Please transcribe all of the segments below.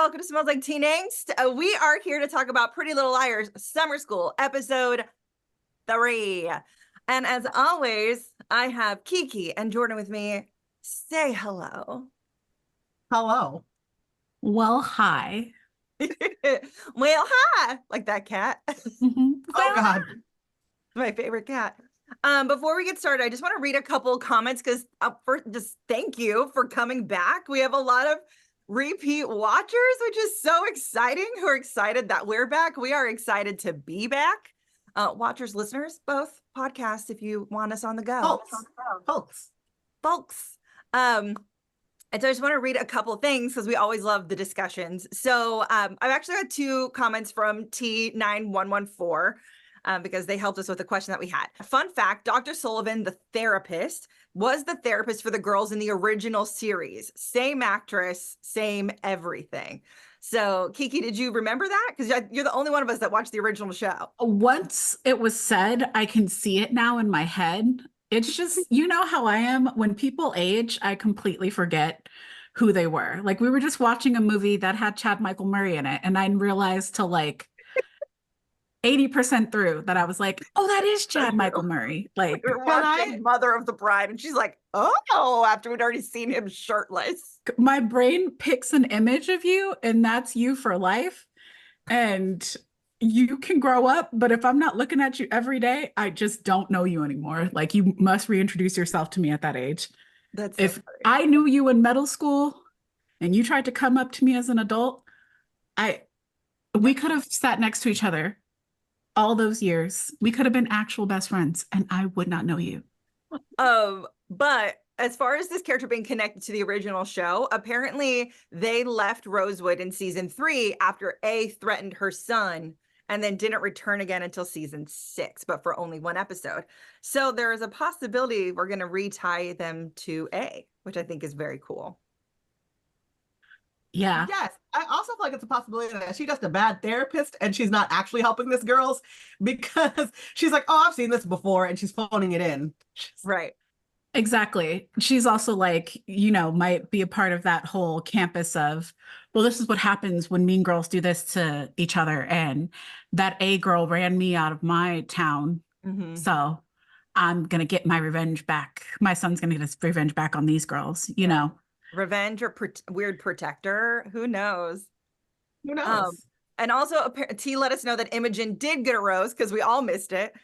welcome to Smells Like Teen Angst. We are here to talk about Pretty Little Liars Summer School, episode 3. And as always, I have Keiki and Jordan with me. Say hello. Hello. Well, hi. Well, hi. Like that cat. Mm-hmm. Oh, God. My favorite cat. Before we get started, I just want to read a couple comments because first, just thank you for coming back. We have a lot of repeat watchers, which is so exciting, who are excited that we're back. We are excited to be back. Watchers, listeners, both podcasts, if you want us on the go. Folks. And so I just want to read a couple things because we always love the discussions. So I've actually had 2 comments from T9114 because they helped us with the question that we had. Fun fact, Dr. Sullivan, the therapist, was the therapist for the girls in the original series. Same actress, same everything. So Keiki, did you remember that? Because you're the only one of us that watched the original show. Once it was said, I can see it now in my head. It's just, you know how I am. When people age, I completely forget who they were. Like, we were just watching a movie that had Chad Michael Murray in it, and I realized to like 80% through that I was like, oh, that is Chad Michael Murray. Like, We were watching Mother of the Bride, and she's like, oh, after we'd already seen him shirtless. my brain picks an image of you, and that's you for life. And you can grow up, but if I'm not looking at you every day, I just don't know you anymore. Like, you must reintroduce yourself to me at that age. That's If so funny. I knew you in middle school and you tried to come up to me as an adult, we could have sat next to each other all those years. We could have been actual best friends, and I would not know you. But as far as this character being connected to the original show, apparently they left Rosewood in season 3 after A threatened her son and then didn't return again until season 6, but for only 1 episode. So there is a possibility we're going to retie them to A, which I think is very cool. Yeah. Yes. I also feel like it's a possibility that she's just a bad therapist and she's not actually helping this girls because she's like, oh, I've seen this before, and she's phoning it in. Right. Exactly. She's also like, might be a part of that whole campus of, well, this is what happens when mean girls do this to each other. And that A girl ran me out of my town. Mm-hmm. So I'm going to get my revenge back. My son's going to get his revenge back on these girls, you know. Revenge or weird protector. Who knows? Who knows? And also, T let us know that Imogen did get a rose because we all missed it.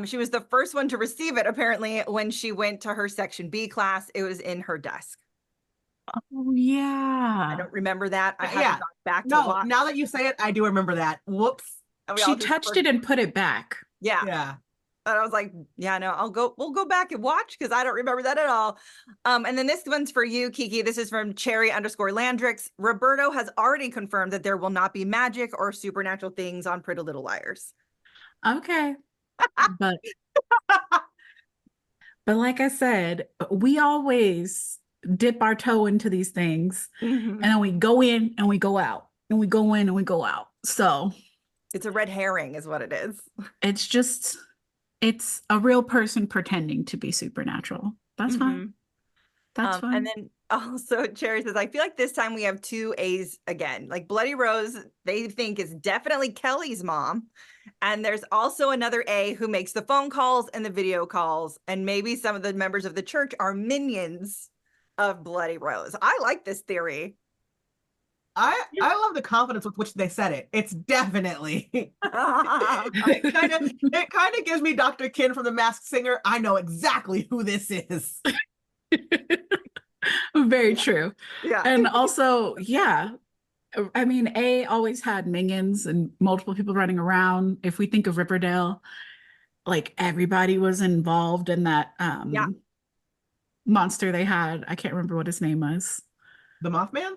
She was the first one to receive it, apparently, when she went to her Section B class. It was in her desk. Oh, yeah. I don't remember that. I haven't gone back to watch. Now that you say it, I do remember that. Whoops. She touched it and put it back. Yeah. And I was like, yeah, no, we'll go back and watch because I don't remember that at all. And then this one's for you, Keiki. This is from Cherry_Landrix. Roberto has already confirmed that there will not be magic or supernatural things on Pretty Little Liars. Okay. but like I said, we always dip our toe into these things, and then we go in and we go out, and we go in and we go out. So it's a red herring is what it is. It's just... it's a real person pretending to be supernatural. That's fine. That's fine. And then also Cherry says, I feel like this time we have 2 A's again. Like Bloody Rose, they think is definitely Kelly's mom. And there's also another A who makes the phone calls and the video calls. And maybe some of the members of the church are minions of Bloody Rose. I like this theory. I love the confidence with which they said it. It's definitely it kind of gives me Dr. Kin from The Masked Singer. I know exactly who this is. Very true. Yeah. And also, I mean, A always had minions and multiple people running around. If we think of Riverdale, like everybody was involved in that monster they had. I can't remember what his name was. The Mothman?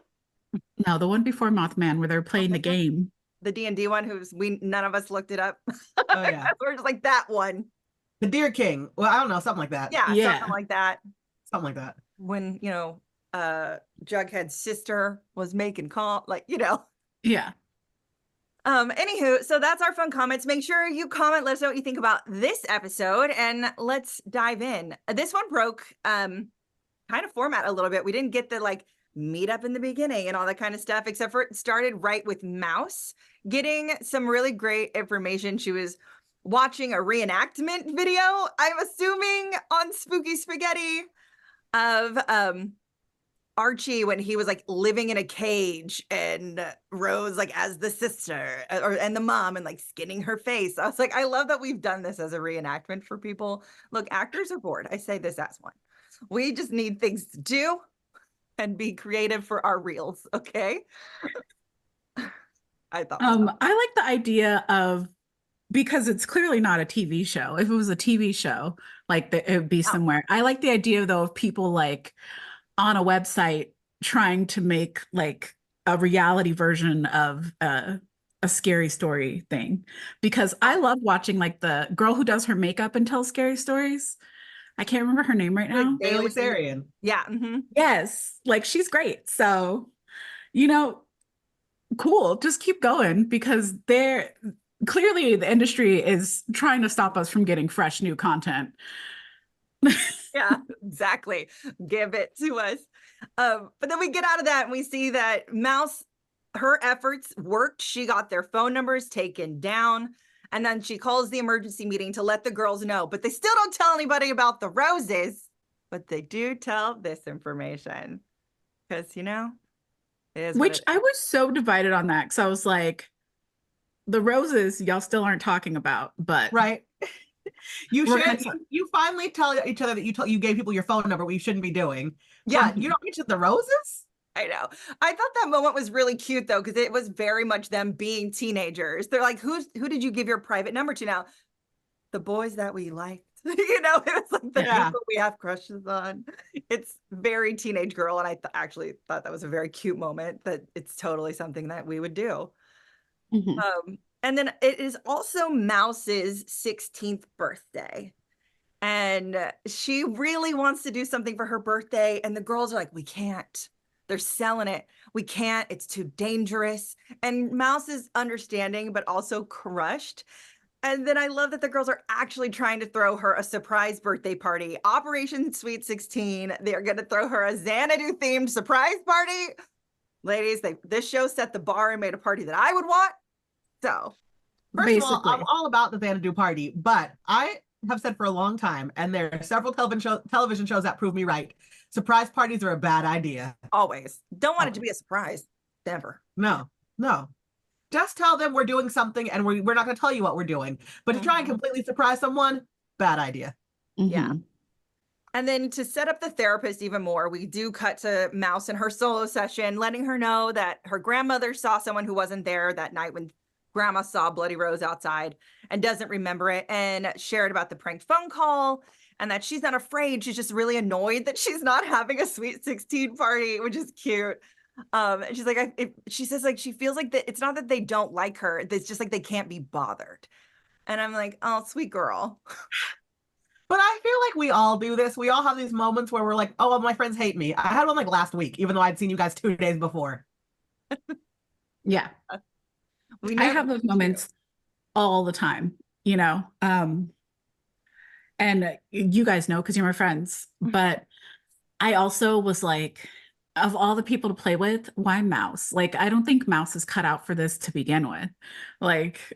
No, the one before Mothman where they're playing the game. The D&D one none of us looked it up. Oh yeah. We're just like that one. The Deer King. Well, I don't know, something like that. Yeah. Something like that. Something like that. When, Jughead's sister was making call, Yeah. Anywho, so that's our fun comments. Make sure you comment, let us know what you think about this episode, and let's dive in. This one broke kind of format a little bit. We didn't get the meet up in the beginning and all that kind of stuff, except for it started right with Mouse getting some really great information. She was watching a reenactment video, I'm assuming on Spooky Spaghetti, of Archie when he was like living in a cage, and Rose like as the sister and the mom, and like skinning her face. I was like, I love that we've done this as a reenactment for people. Look, actors are bored. I say this as one. We just need things to do and be creative for our reels, okay? I thought so. I like the idea of, because it's clearly not a TV show. If it was a TV show, like it would be somewhere. I like the idea though of people like on a website trying to make like a reality version of a scary story thing, because I love watching like the girl who does her makeup and tells scary stories. I can't remember her name right now. Bailey Sarian. Yeah. Yes, like she's great. So, cool. Just keep going, because clearly the industry is trying to stop us from getting fresh new content. Yeah, exactly. Give it to us. But then we get out of that and we see that Mouse, her efforts worked. She got their phone numbers taken down, and then she calls the emergency meeting to let the girls know, but they still don't tell anybody about the roses, but they do tell this information because, it is Which I was so divided on that, because I was like, the roses y'all still aren't talking about, but right. You finally tell each other that you gave people your phone number, what you shouldn't be doing. Yeah, but you don't mention the roses. I know. I thought that moment was really cute though, because it was very much them being teenagers. They're like, who did you give your private number to now? The boys that we liked. It was like the people we have crushes on. It's very teenage girl, and I actually thought that was a very cute moment, that it's totally something that we would do. And then it is also Mouse's 16th birthday. And she really wants to do something for her birthday. And the girls are like, we can't. They're selling it. We can't. It's too dangerous. And Mouse is understanding, but also crushed. And then I love that the girls are actually trying to throw her a surprise birthday party. Operation Sweet 16. They are going to throw her a Xanadu themed surprise party. Ladies, this show set the bar and made a party that I would want. So, first of all, I'm all about the Xanadu party, but I have said for a long time, and there are several television shows that prove me right, surprise parties are a bad idea. Always. Don't want it to be a surprise. Never. No. Just tell them we're doing something, and we're not going to tell you what we're doing. But to try and completely surprise someone, bad idea. Yeah. And then to set up the therapist even more, we do cut to Mouse in her solo session, letting her know that her grandmother saw someone who wasn't there that night when Grandma saw Bloody Rose outside and doesn't remember it, and shared about the prank phone call, and that she's not afraid. She's just really annoyed that she's not having a Sweet 16 party, which is cute. And she's like, she says like, she feels like that it's not that they don't like her. It's just like they can't be bothered. And I'm like, oh, sweet girl. But I feel like we all do this. We all have these moments where we're like, oh, well, my friends hate me. I had one like last week, even though I'd seen you guys 2 days before. Yeah. I have those moments all the time, and you guys know because you're my friends, but I also was like, of all the people to play with, why Mouse? Like, I don't think Mouse is cut out for this to begin with. Like,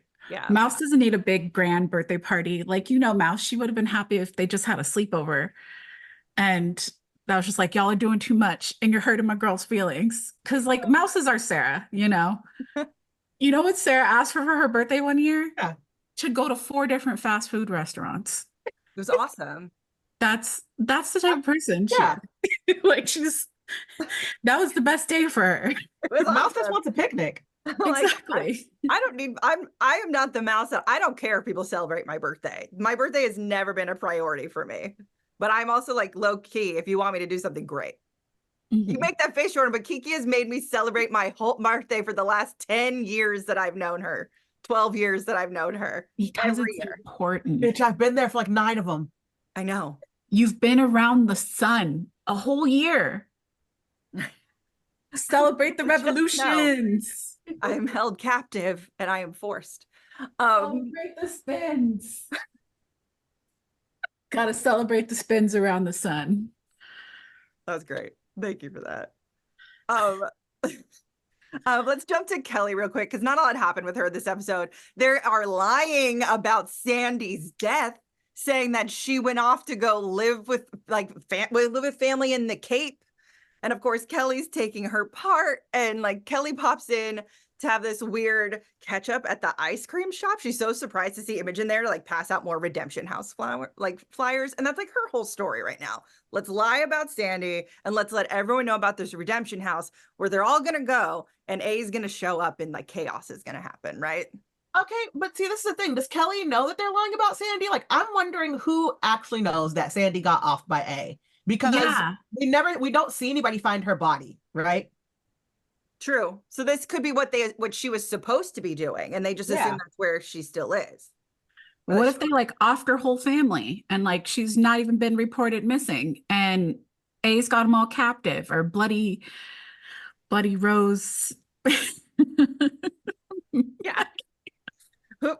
Mouse doesn't need a big grand birthday party. Like, Mouse, she would have been happy if they just had a sleepover. And that was just like, y'all are doing too much and you're hurting my girl's feelings. Because like Mouse is our Sarah, You know what Sarah asked for her birthday one year? Yeah. To go to 4 different fast food restaurants. It was awesome. That's the type of person. Yeah. That was the best day for her. Mouse just wants a picnic. Exactly. I am not the Mouse that I don't care if people celebrate my birthday. My birthday has never been a priority for me. But I'm also like low key, if you want me to do something great. You make that face shorter, but Keiki has made me celebrate my whole birthday for the last 10 years that I've known her. 12 years that I've known her. Because it's important. Bitch, I've been there for like 9 of them. I know. You've been around the sun a whole year. Celebrate the revolutions. I am held captive and I am forced. Celebrate the spins. Gotta celebrate the spins around the sun. That was great. Thank you for that. Um, let's jump to Kelly real quick because not a lot happened with her this episode. They are lying about Sandy's death, saying that she went off to go live with live with family in the Cape. And of course, Kelly's taking her part, and like Kelly pops in to have this weird catch up at the ice cream shop. She's so surprised to see Imogen there to like pass out more Redemption House flyers. And that's like her whole story right now. Let's lie about Sandy and let's let everyone know about this Redemption House where they're all gonna go and A is gonna show up and like chaos is gonna happen, right? Okay, but see, this is the thing. Does Kelly know that they're lying about Sandy? Like, I'm wondering who actually knows that Sandy got off by A, because we don't see anybody find her body, right? True. So this could be what she was supposed to be doing, and they just assume that's where she still is. What if they like offed her whole family and like she's not even been reported missing, and A's got them all captive, or bloody Rose? Yeah. Well,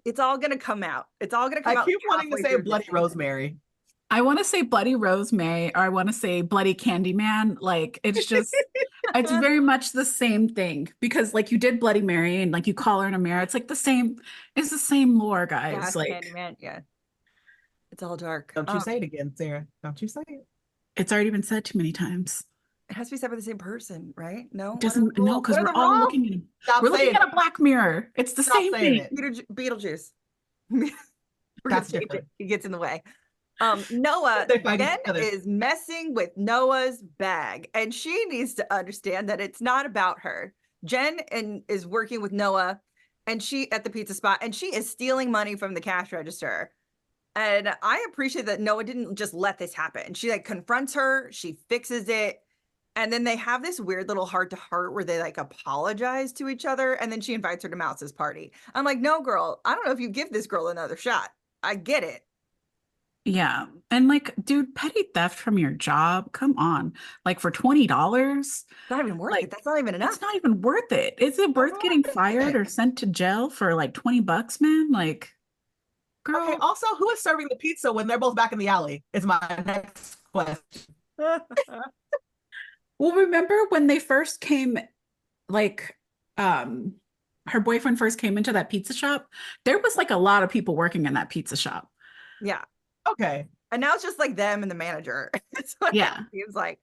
it's all gonna come out. It's all gonna come out. I keep wanting to say Bloody Rosemary. I want to say Bloody Rosemary, or I want to say Bloody Candyman. Like, it's just, it's very much the same thing, because like you did Bloody Mary and like you call her in a mirror. It's like it's the same lore, guys. Yeah, like Candyman, yeah. It's all dark. Don't you say it again, Sarah. Don't you say it. It's already been said too many times. It has to be said by the same person, right? No? Doesn't, no, because we're all looking at a black mirror. It's the same thing. Beetlejuice. That's different. He gets in the way. Noa Jen is messing with Noah's bag, and she needs to understand that it's not about her. Jen is working with Noah, and she at the pizza spot, and she is stealing money from the cash register. And I appreciate that Noa didn't just let this happen. She like confronts her, she fixes it, and then they have this weird little heart-to-heart where they like apologize to each other, and then she invites her to Mouse's party. I'm like, no, girl, I don't know if you give this girl another shot. I get it. Yeah. And like, dude, petty theft from your job. Come on. Like for $20. Not even worth it. That's not even enough. It's not even worth it. Is it worth getting fired or sent to jail for like $20, man? Like, girl. Okay, also, who is serving the pizza when they're both back in the alley is my next question. Well, remember when they first came, like, her boyfriend first came into that pizza shop? There was like a lot of people working in that pizza shop. Yeah. Okay. And now it's just like them and the manager. It's what it seems like.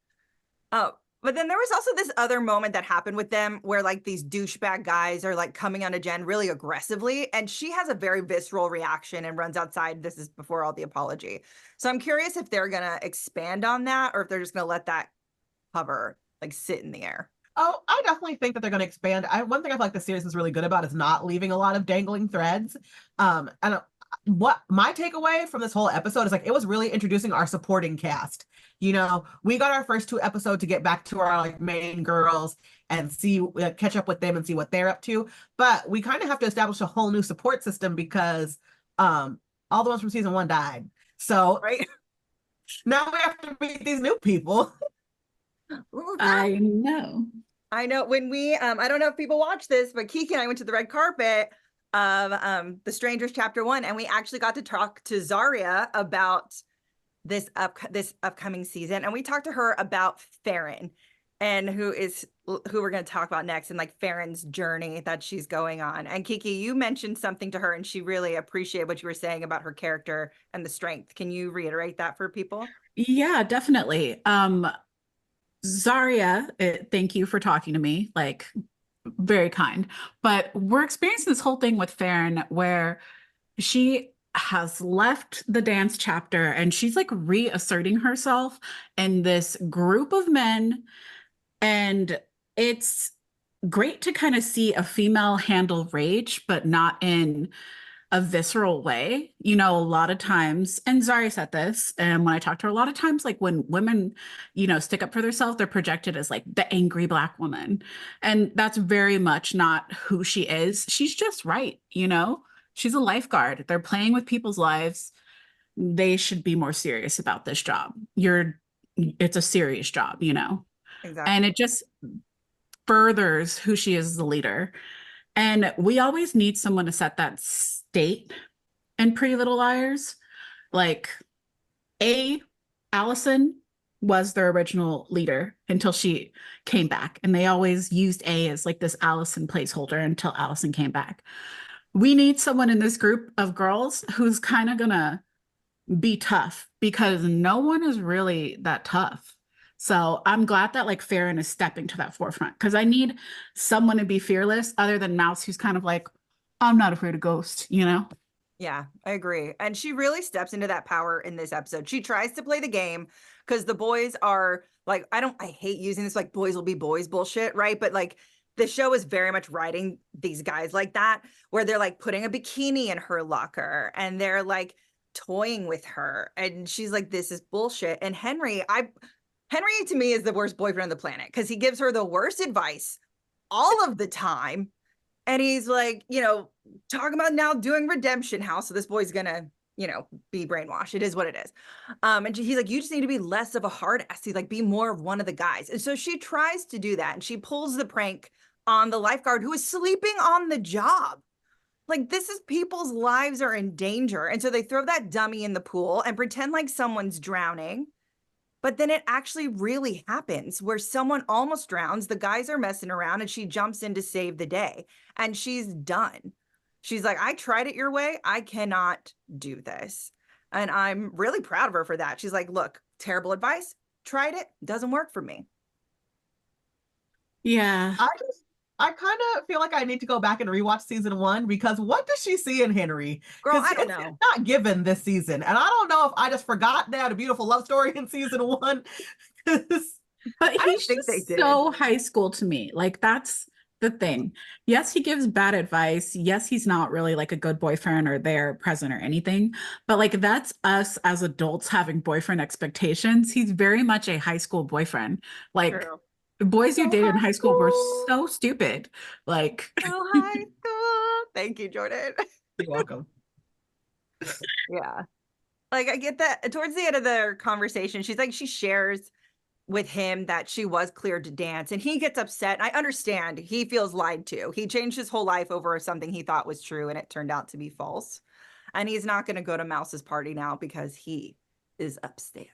Oh, but then there was also this other moment that happened with them where like these douchebag guys are like coming on to Jen really aggressively, and she has a very visceral reaction and runs outside. This is before all the apology. So I'm curious if they're gonna expand on that or if they're just gonna let that hover, like sit in the air. Oh, I definitely think that they're going to expand. One thing I feel like the series is really good about is not leaving a lot of dangling threads. And what my takeaway from this whole episode is like, it was really introducing our supporting cast. You know, we got our first 2 episodes to get back to our like main girls and see, catch up with them and see what they're up to. But we kind of have to establish a whole new support system because all the ones from season 1 died. So now we have to meet these new people. I know. When we I don't know if people watch this, but Keiki and I went to the red carpet of The Strangers Chapter 1, and we actually got to talk to Zarya about this upcoming season, and we talked to her about Faran, and who we're going to talk about next, and like Faran's journey that she's going on. And Keiki, you mentioned something to her and she really appreciated what you were saying about her character and the strength. Can you reiterate that for people? Yeah, definitely. Zarya, thank you for talking to me, like very kind. But we're experiencing this whole thing with Faran where she has left the dance chapter and she's like reasserting herself in this group of men. And it's great to kind of see a female handle rage, but not in a visceral way. You know, a lot of times, and Zarya said this, and when I talked to her, a lot of times, like when women, you know, stick up for themselves, they're projected as like the angry Black woman. And that's very much not who she is. She's just right, you know? She's a lifeguard. They're playing with people's lives. They should be more serious about this job. It's a serious job, you know? Exactly. And it just furthers who she is as a leader. And we always need someone to set that state in Pretty Little Liars. Like Allison was their original leader until she came back. And they always used A as like this Allison placeholder until Allison came back. We need someone in this group of girls who's kind of gonna be tough, because no one is really that tough. So I'm glad that like Faran is stepping to that forefront, because I need someone to be fearless other than Mouse, who's kind of like, I'm not afraid of ghosts, you know? Yeah, I agree. And she really steps into that power in this episode. She tries to play the game because the boys are like, I hate using this like boys will be boys bullshit, right? But like the show is very much writing these guys like that, where they're like putting a bikini in her locker and they're like toying with her. And she's like, this is bullshit. And Henry to me is the worst boyfriend on the planet, because he gives her the worst advice all of the time. And he's like, talking about now doing Redemption House. So this boy's gonna, be brainwashed. It is what it is. And he's like, you just need to be less of a hard ass. He's like, be more of one of the guys. And so she tries to do that. And she pulls the prank on the lifeguard who is sleeping on the job. Like, this is people's lives are in danger. And so they throw that dummy in the pool and pretend like someone's drowning. But then it actually really happens where someone almost drowns. The guys are messing around and she jumps in to save the day. And she's done. She's like, I tried it your way. I cannot do this. And I'm really proud of her for that. She's like, look, terrible advice. Tried it. Doesn't work for me. Yeah. I kind of feel like I need to go back and rewatch season 1, because what does she see in Henry? Girl, I don't know. It's not given this season. And I don't know if I just forgot they had a beautiful love story in season 1. But he's just so high school to me. Like, that's the thing. Yes, he gives bad advice. Yes, he's not really like a good boyfriend or there present or anything. But like, that's us as adults having boyfriend expectations. He's very much a high school boyfriend. Like, True. the boys you dated in high school were so stupid. Like, high school. Thank you, Jordan. You're welcome. Yeah. Like, I get that towards the end of their conversation, she's like, she shares with him that she was cleared to dance, and he gets upset. I understand. He feels lied to. He changed his whole life over something he thought was true, and it turned out to be false. And he's not going to go to Mouse's party now because he is upset.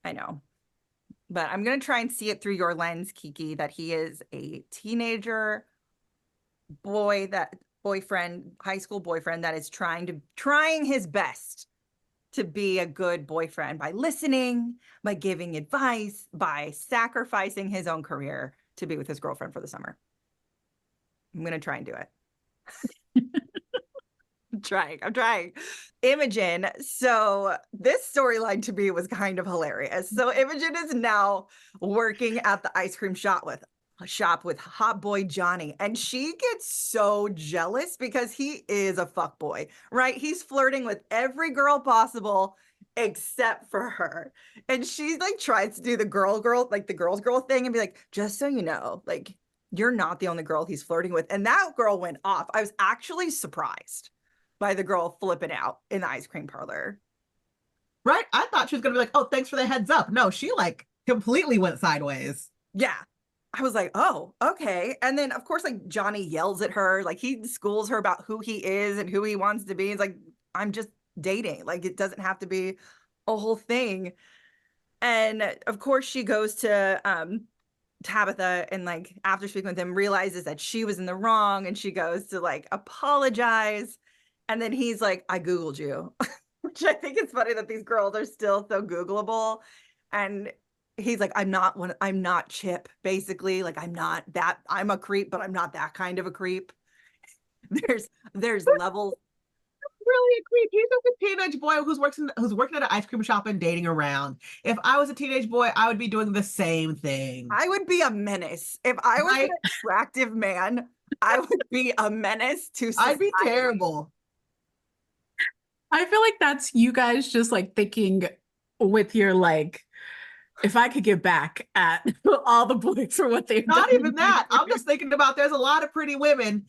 I know. But I'm going to try and see it through your lens, Keiki, that he is a teenager boyfriend, high school boyfriend that is trying his best to be a good boyfriend by listening, by giving advice, by sacrificing his own career to be with his girlfriend for the summer. I'm going to try and do it. I'm trying. Imogen. So this storyline to me was kind of hilarious. So Imogen is now working at the ice cream shop with hot boy Johnny, and she gets so jealous because he is a fuck boy, right? He's flirting with every girl possible except for her. And she like tries to do the girl, like the girls girl thing and be like, just so you know, like, you're not the only girl he's flirting with. And that girl went off. I was actually surprised by the girl flipping out in the ice cream parlor. Right? I thought she was going to be like, oh, thanks for the heads up. No, she like completely went sideways. Yeah. I was like, oh, okay. And then of course, like Johnny yells at her, like he schools her about who he is and who he wants to be. It's like, I'm just dating. Like, it doesn't have to be a whole thing. And of course she goes to Tabitha, and like after speaking with him realizes that she was in the wrong, and she goes to like apologize. And then he's like, I Googled you, which I think is funny that these girls are still so Googleable. And he's like, I'm not Chip, basically. Like, I'm a creep, but I'm not that kind of a creep. There's levels. Really a creep. He's like a teenage boy who's working at an ice cream shop and dating around. If I was a teenage boy, I would be doing the same thing. I would be a menace. If I was an attractive man, I would be a menace to society. I'd be terrible. I feel like that's you guys just like thinking with your like, if I could give back at all the boys for what they've Not done. even that. I'm just thinking about there's a lot of pretty women.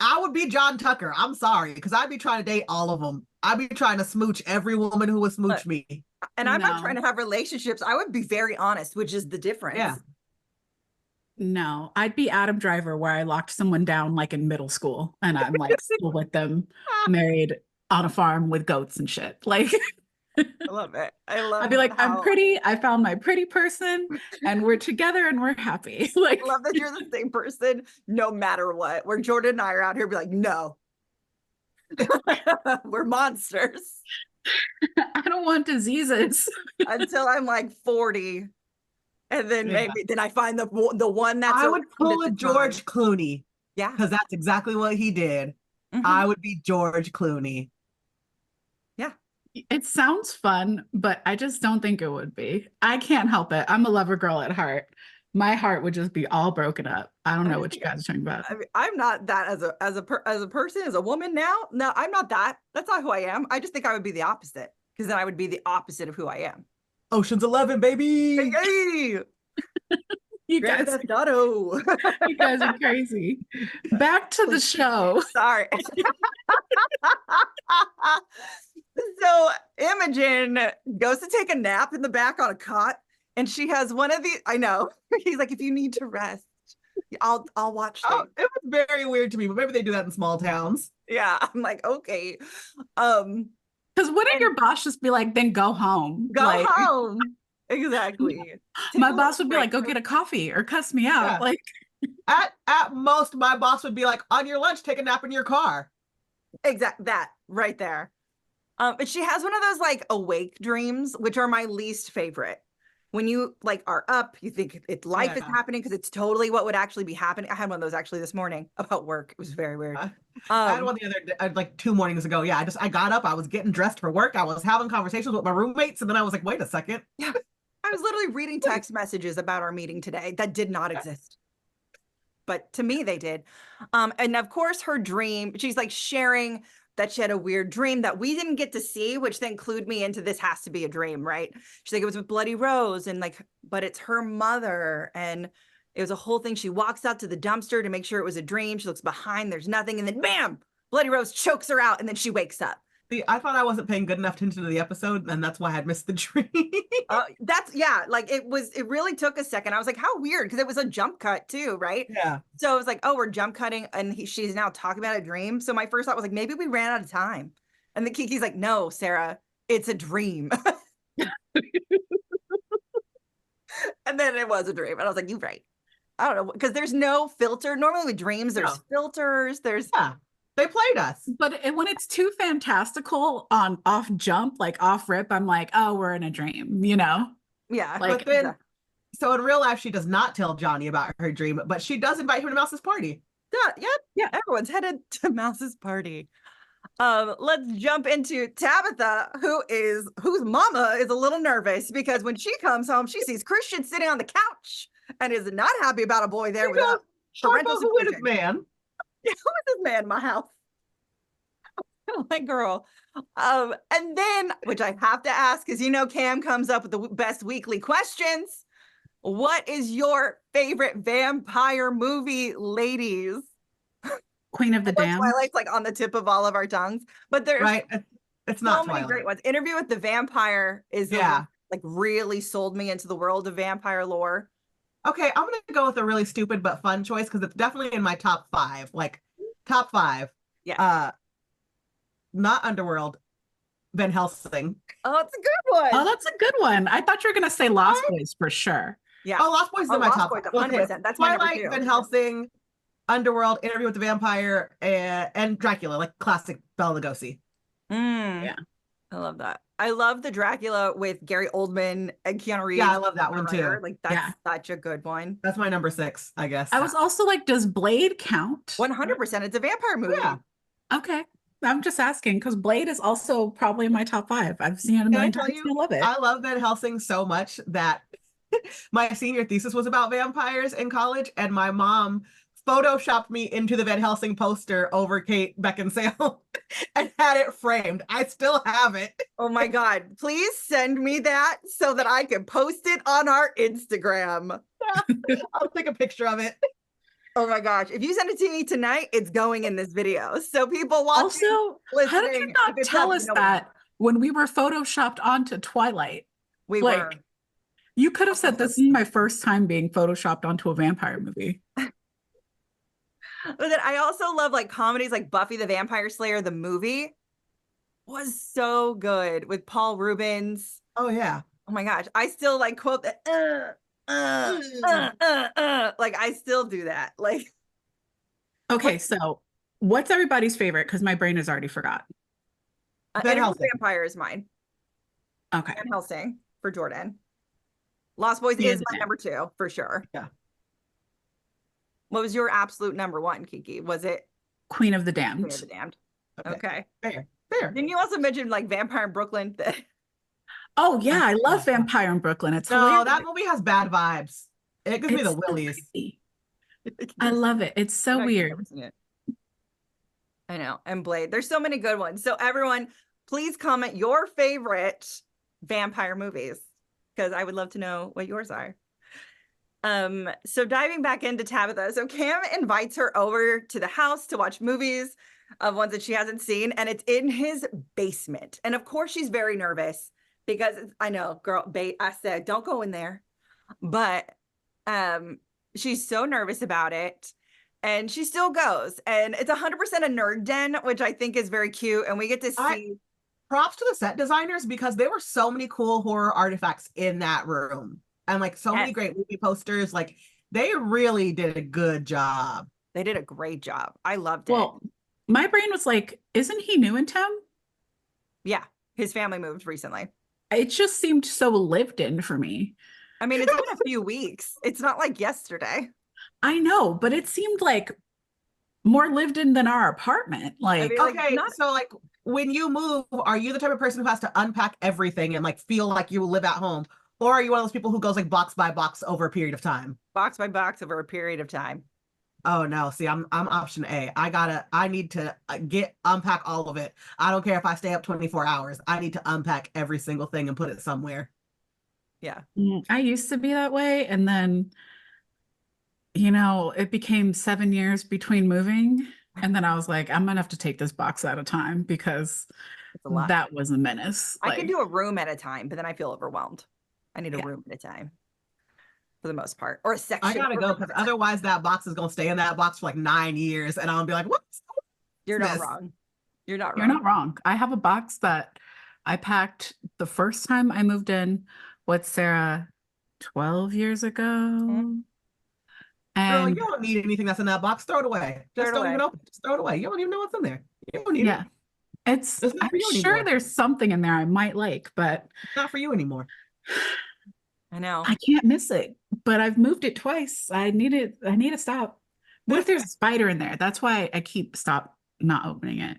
I would be John Tucker. I'm sorry, because I'd be trying to date all of them. I'd be trying to smooch every woman who would smooch me. And I'm not trying to have relationships. I would be very honest, which is the difference. Yeah. No, I'd be Adam Driver, where I locked someone down like in middle school, and I'm like still with them, married on a farm with goats and shit. Like, I love it. I love I'd be like, I'm how- pretty. I found my pretty person and we're together and we're happy. Like, I love that you're the same person no matter what. Where Jordan and I are out here be like, no. We're monsters. I don't want diseases. Until I'm like 40. And then Yeah. maybe then I find the one that's I would pull around a at the time. George Clooney Yeah. because that's exactly what he did. Mhm. I would be George Clooney. It sounds fun, but I just don't think it would be. I can't help it. I'm a lover girl at heart. My heart would just be all broken up. I don't know what you guys are talking about. I mean, I'm not that as a person, as a woman now. No, I'm not that. That's not who I am. I just think I would be the opposite, because then I would be the opposite of who I am. Ocean's 11, baby. Hey, You Grand guys, Theft Auto. you guys are crazy. Back to the show. Sorry. So Imogen goes to take a nap in the back on a cot, and she has one of these. I know. He's like, if you need to rest, I'll watch Oh, things. it was very weird to me, but maybe they do that in small towns. Yeah, I'm like, okay. Because wouldn't your boss just be like, then go home? Go Like, home. Exactly. my Take a boss little would be like, go break. get a coffee or cuss me out. Yeah. Like, At most, my boss would be like, on your lunch, take a nap in your car. Exact that right there. But she has one of those like awake dreams, which are my least favorite. When you like are up, you think life is Yeah. happening because it's totally what would actually be happening. I had one of those actually this morning about work. It was very weird. I had one the other day, like 2 mornings ago. Yeah, I got up, I was getting dressed for work, I was having conversations with my roommates, and then I was like, wait a second. I was literally reading text messages about our meeting today that did not exist. But to me, they did. And of course, her dream, she's like sharing that she had a weird dream that we didn't get to see, which then clued me into this has to be a dream, right? She's like, it was with Bloody Rose, and like, but it's her mother. And it was a whole thing. She walks out to the dumpster to make sure it was a dream. She looks behind, there's nothing. And then bam, Bloody Rose chokes her out, and then she wakes up. See, I thought I wasn't paying good enough attention to the episode, and that's why I had missed the dream. Yeah, like it really took a second. I was like, how weird, because it was a jump cut too, right? Yeah. So I was like, oh, we're jump cutting, and she's now talking about a dream. So my first thought was like, maybe we ran out of time. And then Kiki's like, no, Sarah, it's a dream. And then it was a dream. And I was like, you're right. I don't know, because there's no filter. Normally with dreams, there's filters. There's Yeah. They played us. but when it's too fantastical on off jump, like off rip, I'm like, oh, we're in a dream, you know? yeah. Like, But then, so in real life, she does not tell Johnny about her dream, but she does invite him to Mouse's party. Yeah. Everyone's headed to Mouse's party. Let's jump into Tabitha, whose mama is a little nervous because when she comes home, she sees Christian sitting on the couch and is not happy about a boy there without parental Who is this supervision. man? Who is this man in my house? I'm like, girl. And then, which I have to ask, because Cam comes up with the best weekly questions. What is your favorite vampire movie, ladies? Queen of the Damned. Twilight's like on the tip of all of our tongues, but there's Right? It's so not many Twilight. great ones. Interview with the Vampire is the one, like really sold me into the world of vampire lore. Okay, I'm gonna go with a really stupid but fun choice because it's definitely in my top 5. Like top 5. Yeah. Not Underworld, Van Helsing. Oh, it's a good one. Oh, that's a good one. I thought you were going to say Lost Boys for sure. Yeah. Oh, Lost Boys is in my Lost top Boys, 5. 100%. That's my number Twilight, 2. Van Helsing, Underworld, Interview with the Vampire, and Dracula, like classic Bela Lugosi. Yeah. I love that. I love the Dracula with Gary Oldman and Keanu Reeves. Yeah, I love that one too. Like that's such a good one. That's my number 6, I guess. I was also like, does Blade count? 100%. It's a vampire movie. Yeah. Okay. I'm just asking because Blade is also probably in my top 5. I've seen it a million times. I love it. I love Van Helsing so much that my senior thesis was about vampires in college, and my mom photoshopped me into the Van Helsing poster over Kate Beckinsale and had it framed. I still have it. Oh my God. Please send me that so that I can post it on our Instagram. I'll take a picture of it. Oh my gosh. If you send it to me tonight, it's going in this video. So people watching, Also, how did you listening, not if it's tell up, us you know that when we were photoshopped onto Twilight? we like, were. You could have said, this is my first time being photoshopped onto a vampire movie. But then I also love like comedies like Buffy the Vampire Slayer, the movie. was so good with Paul Rubens. Oh yeah. Oh my gosh. I still like quote that. Like I still do that. Like, Okay, so what's everybody's favorite? Because my brain has already forgot. Van Interview Helsing. Vampire is mine. Okay. Van Helsing for Jordan. Lost Boys He is is my it. number 2 for sure. Yeah. What was your absolute number 1, Keiki? Was it Queen of the Queen of Damned. the Damned? Okay. Fair. Fair. Didn't you also mention like Vampire in Brooklyn? Oh yeah, I love Vampire in Brooklyn. It's No, hilarious. that movie has bad vibes. It gives me It's the so willies. crazy. I love it. It's so I've weird. never seen it. I know. And Blade. There's so many good ones. So everyone, please comment your favorite vampire movies because I would love to know what yours are. So diving back into Tabitha. So Cam invites her over to the house to watch movies of ones that she hasn't seen, and it's in his basement. And of course she's very nervous because I know, girl, I said, don't go in there. But she's so nervous about it. And she still goes. And it's 100% a nerd den, which I think is very cute. And we get to see. Props to the set designers because there were so many cool horror artifacts in that room. And like so many great movie posters. Like they really did a good job. They did a great job. I loved it. Well, my brain was like, isn't he new in town? Yeah. His family moved recently. It just seemed so lived in for me. I mean, it's been a few weeks. It's not like yesterday. I know, but it seemed like more lived in than our apartment. Like, mean, like, Okay, so like when you move, are you the type of person who has to unpack everything and like feel like you live at home? Or are you one of those people who goes like box by box over a period of time? Box by box over a period of time. Oh no, see, I'm option A. I need to unpack all of it. I don't care if I stay up 24 hours. I need to unpack every single thing and put it somewhere. Yeah. I used to be that way. And then, it became 7 years between moving. And then I was like, I'm gonna have to take this box at a time because It's a lot. that was a menace. I can do a room at a time, but then I feel overwhelmed. I need a Yeah. room at a time for the most part, or a section. I gotta go because otherwise that box is gonna stay in that box for like 9 years, and I'll be like, "What? You're not this?" wrong. You're not You're wrong. not wrong. I have a box that I packed the first time I moved in with Sarah 12 years ago. Girl, And you don't need anything that's in that box. Throw it away. Throw Just it don't away. even open it. Just throw it away. You don't even know what's in there. You don't need yeah, it. it's It's not I'm for you sure anymore. there's something in there I might like, but It's not for you anymore. I know. I can't miss it. But I've moved it twice. I need to stop. What if there's a spider in there? That's why I keep not opening it.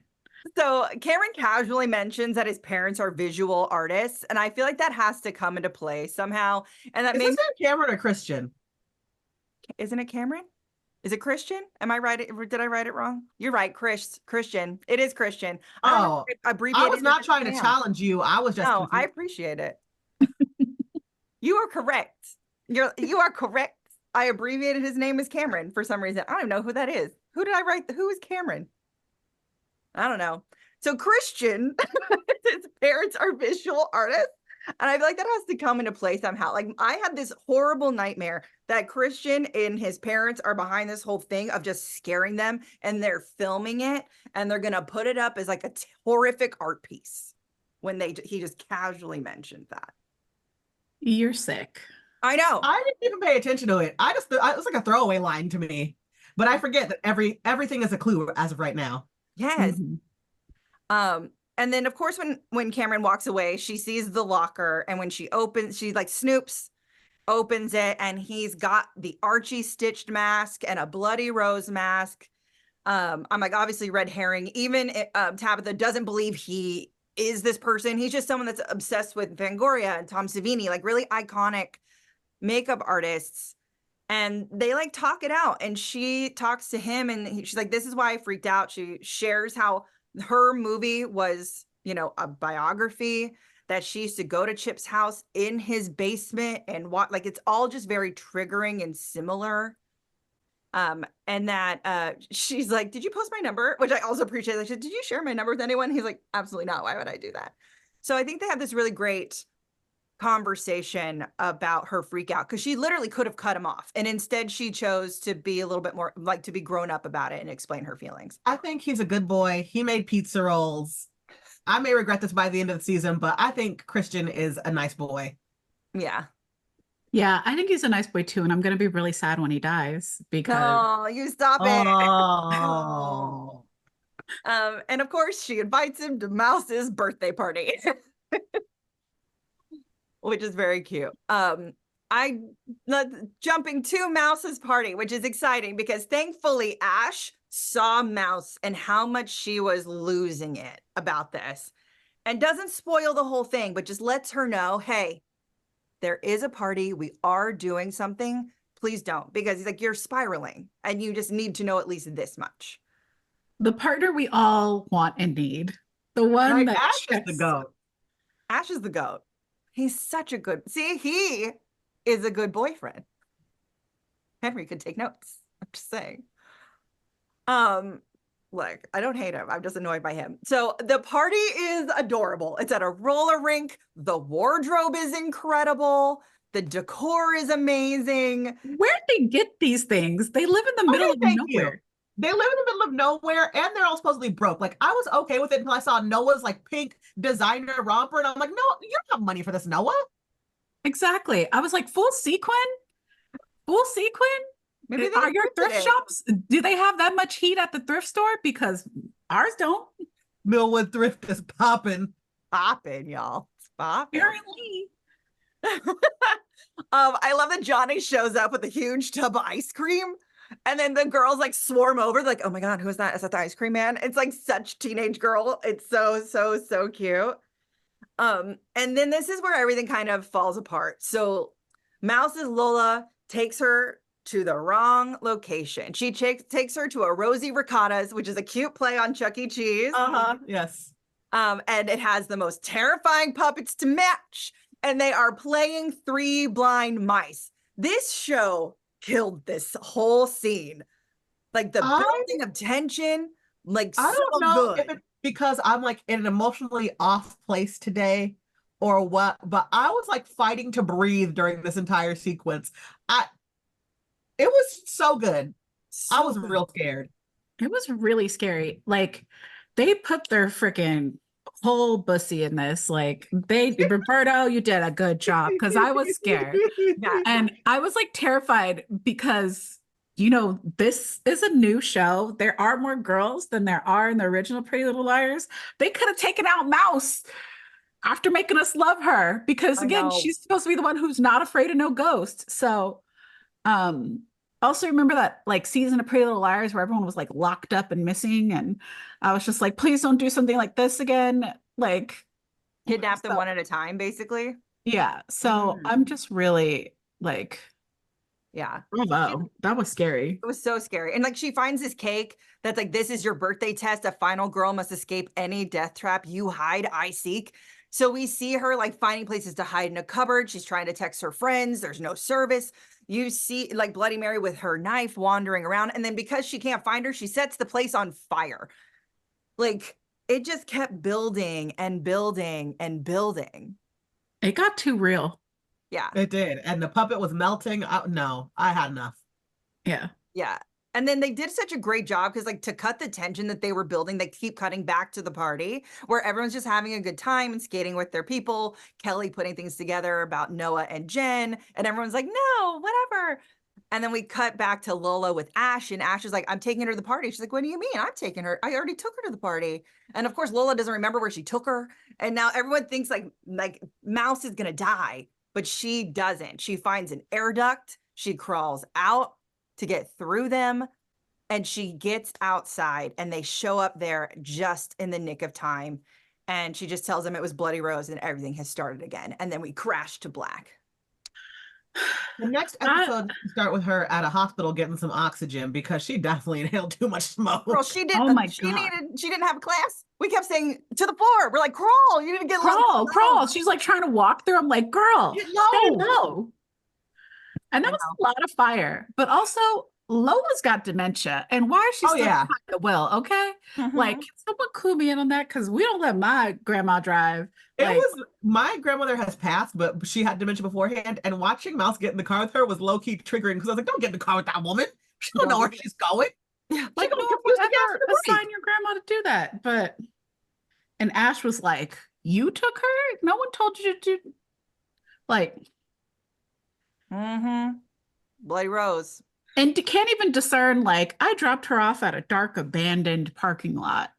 So Cameron casually mentions that his parents are visual artists, and I feel like that has to come into play somehow. And that Is maybe this Cameron or Christian? isn't it Cameron? Is it Christian? Am I right? Did I write it wrong? You're right, Christian. It is Christian. I don't know if I I abbreviated was it not as trying to Sam. challenge you. I was just No, I confused. appreciate it. You are correct. You are correct. I abbreviated his name as Cameron for some reason. I don't even know who that is. Who did I write? Who is Cameron? I don't know. So Christian, his parents are visual artists. And I feel like that has to come into play somehow. Like I had this horrible nightmare that Christian and his parents are behind this whole thing of just scaring them, and they're filming it and they're going to put it up as like a horrific art piece when he just casually mentioned that. You're sick. I know. I didn't even pay attention to it. It was like a throwaway line to me. But I forget that everything is a clue as of right now. Yes. Mhm. And then of course when Cameron walks away, she sees the locker, and when she like snoops, opens it, and he's got the Archie stitched mask and a bloody rose mask. I'm like, obviously red herring. Even Tabitha doesn't believe he is this person. He's just someone that's obsessed with Fangoria and Tom Savini, like really iconic makeup artists. And they like talk it out, and she talks to him, and she's like, this is why I freaked out. She shares how her movie was, a biography, that she used to go to Chip's house in his basement and watch, like it's all just very triggering and similar. And that she's like, did you post my number? Which I also appreciate. Like, did you share my number with anyone? He's like, absolutely not. Why would I do that? So I think they have this really great conversation about her freak out, because she literally could have cut him off, and instead she chose to be a little bit more like to be grown up about it and explain her feelings. I think he's a good boy. He made pizza rolls. I may regret this by the end of the season, but I think Christian is a nice boy. Yeah. Yeah, I think he's a nice boy too, and I'm gonna be really sad when he dies because Oh, you stop it. Oh. And of course, she invites him to Mouse's birthday party, which is very cute. Jumping to Mouse's party, which is exciting because thankfully Ash saw Mouse and how much she was losing it about this, and doesn't spoil the whole thing, but just lets her know, hey, there is a party. We are doing something. Please don't, because he's like, you're spiraling and you just need to know at least this much. the partner we all want and need. The one that Ash is the checks- goat. Ash is the goat. He's such a good, he is a good boyfriend. Henry could take notes. I'm just saying. Like, I don't hate him. I'm just annoyed by him. So the party is adorable. It's at a roller rink. The wardrobe is incredible. The decor is amazing. Where'd they get these things? They live in the middle of Thank you. nowhere. They live in the middle of nowhere and they're all supposedly broke. Like, I was okay with it until I saw Noah's like pink designer romper, and I'm like, no, you don't have money for this, Noah. Exactly. I was like, full sequin? Full sequin? Maybe they Are your printed thrift it. shops, do they have that much heat at the thrift store? Because ours don't. Millwood thrift is popping. Poppin', y'all. It's poppin'. Apparently. I love that Johnny shows up with a huge tub of ice cream, and then the girls like swarm over, like, oh my God, who is that? Is that the ice cream man? It's like such teenage girl. It's so cute. And then this is where everything kind of falls apart. So Mouse's Lola takes her to the wrong location. She takes her to a Rosie Ricotta's, which is a cute play on Chuck E. Cheese. Yes. And it has the most terrifying puppets to match. And they are playing Three Blind Mice. This show killed this whole scene. Like the building of tension, like I don't know good. if it's because I'm like in an emotionally off place today or what, but I was like fighting to breathe during this entire sequence. It was so good. I was real scared. It was really scary. Like, they put their freaking whole bussy in this. Like, Roberto, you did a good job, because I was scared. Yeah. And I was like terrified because, you know, this is a new show. There are more girls than there are in the original Pretty Little Liars. They could have taken out Mouse after making us love her, because I again, know. she's supposed to be the one who's not afraid of no ghost. So, also remember that like season of Pretty Little Liars where everyone was like locked up and missing, and I was just like, please don't do something like this again. Like, Kidnap them one at a time, basically. yeah. So I'm just really like, Yeah. bravo. That was scary. It was so scary. And like she finds this cake that's like, this is your birthday test. A final girl must escape any death trap. You hide, I seek. So we see her like finding places to hide in a cupboard. She's trying to text her friends. There's no service. You see like Bloody Mary with her knife wandering around. And then because she can't find her, she sets the place on fire. Like it just kept building and building and building. It got too real. Yeah. It did. And the puppet was melting. No, I had enough. Yeah. Yeah. And then they did such a great job because like to cut the tension that they were building, they keep cutting back to the party where everyone's just having a good time and skating with their people. Kelly putting things together about Noa and Jen, and everyone's like, no, whatever. And then we cut back to Lola with Ash, and Ash is like, I'm taking her to the party. She's like, what do you mean? I'm taking her. I already took her to the party. And of course, Lola doesn't remember where she took her. And now everyone thinks like Mouse is going to die, but she doesn't. She finds an air duct. She crawls out to get through them, and she gets outside, and they show up there just in the nick of time, and she just tells them it was Bloody Rose and everything has started again, and then we crash to black. The next episode start with her at a hospital getting some oxygen because she definitely inhaled too much smoke. Girl, she did. Oh my she God. she didn't have a class. We kept saying to the floor. We're like, crawl. You didn't get Crawl. She's like trying to walk through. I'm like, girl, Get stay low. low. And that was a lot of fire. But also, Lola's got dementia. And why is she still behind the wheel? Okay. Like, can someone clue me in on that? Because we don't let my grandma drive. It Like, was my grandmother has passed, but she had dementia beforehand. And watching Mouse get in the car with her was low key triggering because I was like, don't get in the car with that woman. She don't know where she's going. like, don't no, confuse the gas ever with the brake. assign your grandma to do that. But And Ash was like, you took her? No one told you to do, like. Bloody Rose. And can't even discern, like, I dropped her off at a dark, abandoned parking lot.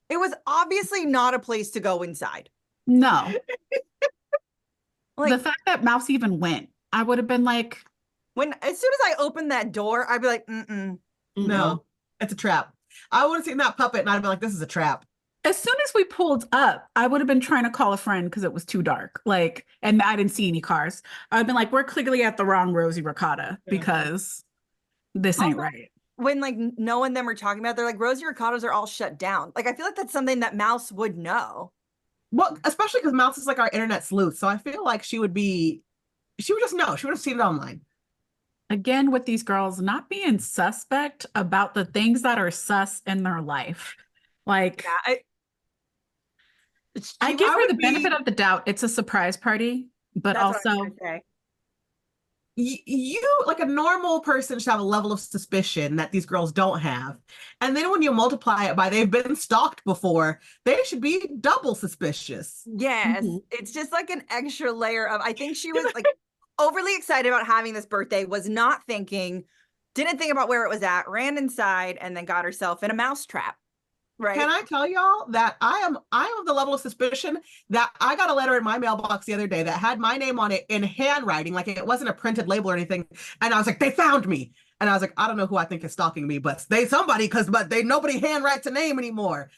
It was obviously not a place to go inside. No. Like, the fact that Mouse even went, I would have been like, as soon as I opened that door, I'd be like, no, it's a trap. I would have seen that puppet and I'd have been like, this is a trap. As soon as we pulled up, I would have been trying to call a friend because it was too dark. Like, and I didn't see any cars. I've been like, we're clearly at the wrong Rosie Ricotta because this ain't right. When like Noah and them were talking about, they're like, Rosie Ricottas are all shut down. Like, I feel like that's something that Mouse would know. Well, especially because Mouse is like our internet sleuth. So I feel like she would just know. She would have seen it online. Again, with these girls not being suspect about the things that are sus in their life. Like, yeah, I give her the benefit of the doubt. It's a surprise party, but also you, like a normal person, should have a level of suspicion that these girls don't have. And then when you multiply it by they've been stalked before, they should be double suspicious. Yes. It's just like an extra layer of, I think she was like overly excited about having this birthday, didn't think about where it was at, ran inside, and then got herself in a mouse trap. Right. Can I tell y'all that I am of the level of suspicion that I got a letter in my mailbox the other day that had my name on it in handwriting, like it wasn't a printed label or anything. And I was like, they found me. And I was like, I don't know who I think is stalking me, but nobody handwrites a name anymore.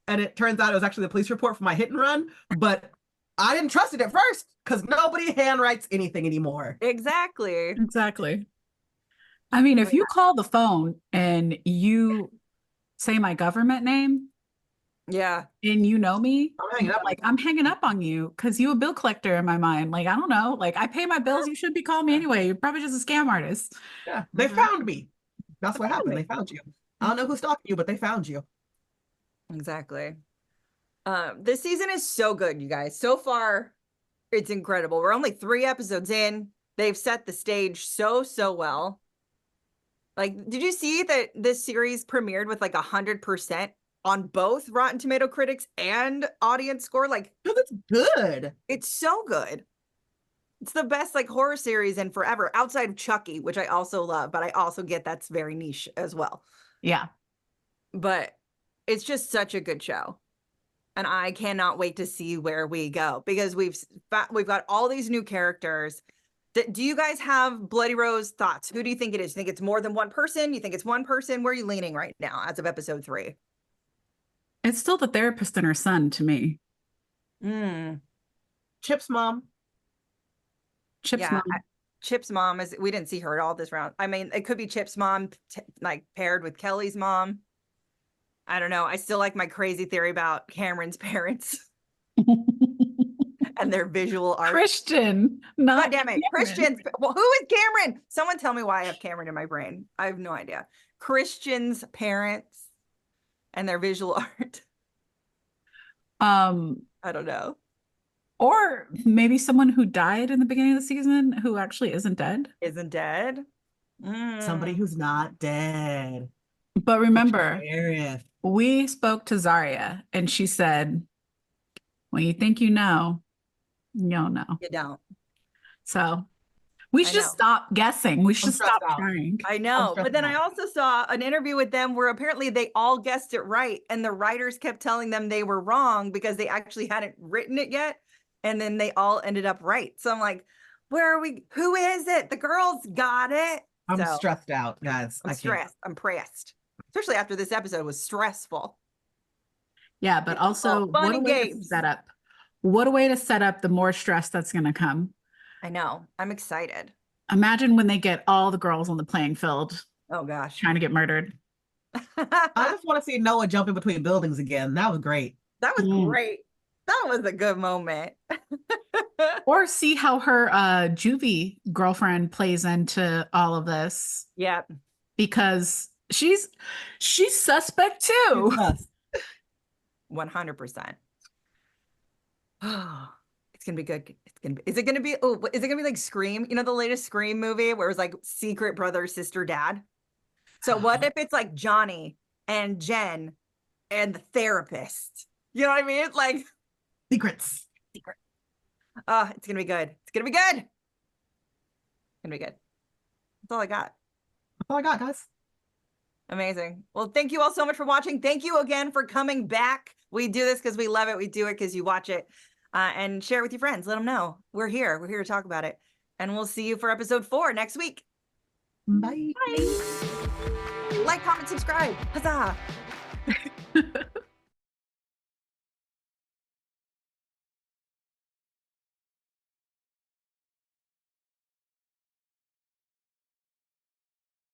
And it turns out it was actually the police report for my hit and run, but I didn't trust it at first because nobody handwrites anything anymore. Exactly. I mean, if you call the phone and you say my government name, and you know me, I'm hanging up on you because you a bill collector in my mind. Like, I don't know, like I pay my bills, you should be calling me anyway. You're probably just a scam artist. Yeah, they found me. That's what happened. They found you. I don't know who's stalking you, but they found you. Exactly. This season is so good, you guys. So far, it's incredible. We're only 3 episodes in. They've set the stage so well. Like, did you see that this series premiered with like 100% on both Rotten Tomato critics and audience score? Like, oh, that's good. It's so good. It's the best like horror series in forever, outside of Chucky, which I also love, but I also get that's very niche as well. Yeah. But it's just such a good show. And I cannot wait to see where we go because we've got all these new characters. Do you guys have Bloody Rose thoughts? Who do you think it is? You think it's more than one person? You think it's one person? Where are you leaning right now as of episode 3? It's still the therapist and her son to me. Chip's mom. Chip's mom we didn't see her at all this round. I mean, it could be Chip's mom like paired with Kelly's mom. I don't know. I still like my crazy theory about Cameron's parents. And their visual art. Christian. God damn it. Christian's. Well, who is Cameron? Someone tell me why I have Cameron in my brain. I have no idea. Christian's parents and their visual art. I don't know. Or maybe someone who died in the beginning of the season who actually isn't dead. Somebody who's not dead. But remember, we spoke to Zarya and she said, when you think you know, you don't know. You don't. So we should just stop guessing. We should stop trying. I know. But then I also saw an interview with them where apparently they all guessed it right. And the writers kept telling them they were wrong because they actually hadn't written it yet. And then they all ended up right. So I'm like, where are we? Who is it? The girls got it. I'm stressed out, guys. I'm stressed. I'm pressed. Especially after this episode was stressful. Yeah, but also what a way to set up. What a way to set up the more stress that's going to come. I know. I'm excited. Imagine when they get all the girls on the playing field. Oh, gosh. Trying to get murdered. I just want to see Noah jumping between buildings again. That was great. That was great. That was a good moment. Or see how her juvie girlfriend plays into all of this. Yeah. Because she's suspect too. 100%. Oh, it's gonna be good. Is it gonna be like Scream? You know, the latest Scream movie where it was like secret brother, sister, dad. So what if it's like Johnny and Jen and the therapist You know what I mean? Like Secrets. oh, it's gonna be good. It's gonna be good. It's gonna be good. That's all I got. That's all I got, guys. Amazing. Well, thank you all so much for watching. Thank you again for coming back. We do this because we love it. We do it because you watch it, and share it with your friends. Let them know we're here. We're here to talk about it. And we'll see you for episode 4 next week. Bye. Bye. Like, comment, subscribe. Huzzah.